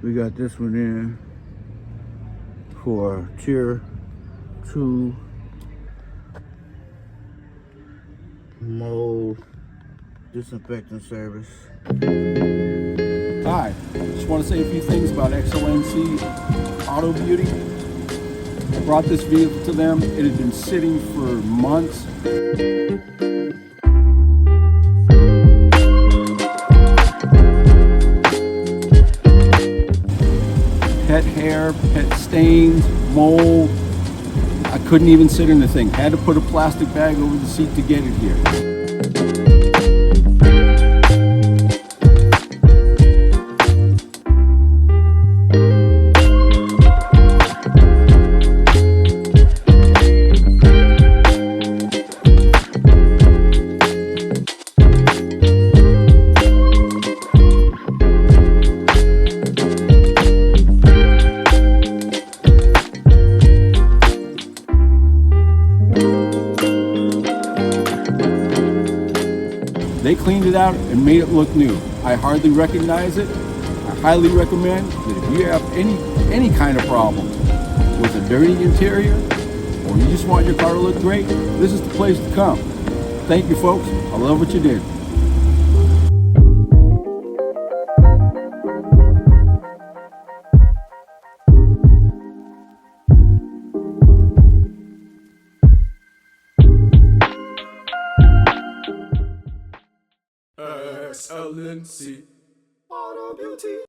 We got this one in for tier 2 mold disinfecting service. Hi, just want to say a few things about XLNC Auto Beauty. I brought this vehicle to them. It had been sitting for months. Pet hair, pet stains, mold. I couldn't even sit in the thing. Had to put a plastic bag over the seat to get it here. They cleaned it out and made it look new. I hardly recognize it. I highly recommend that if you have any kind of problem with a dirty interior, or you just want your car to look great, this is the place to come. Thank you, folks. I love what you did. XLNC Auto Beauty.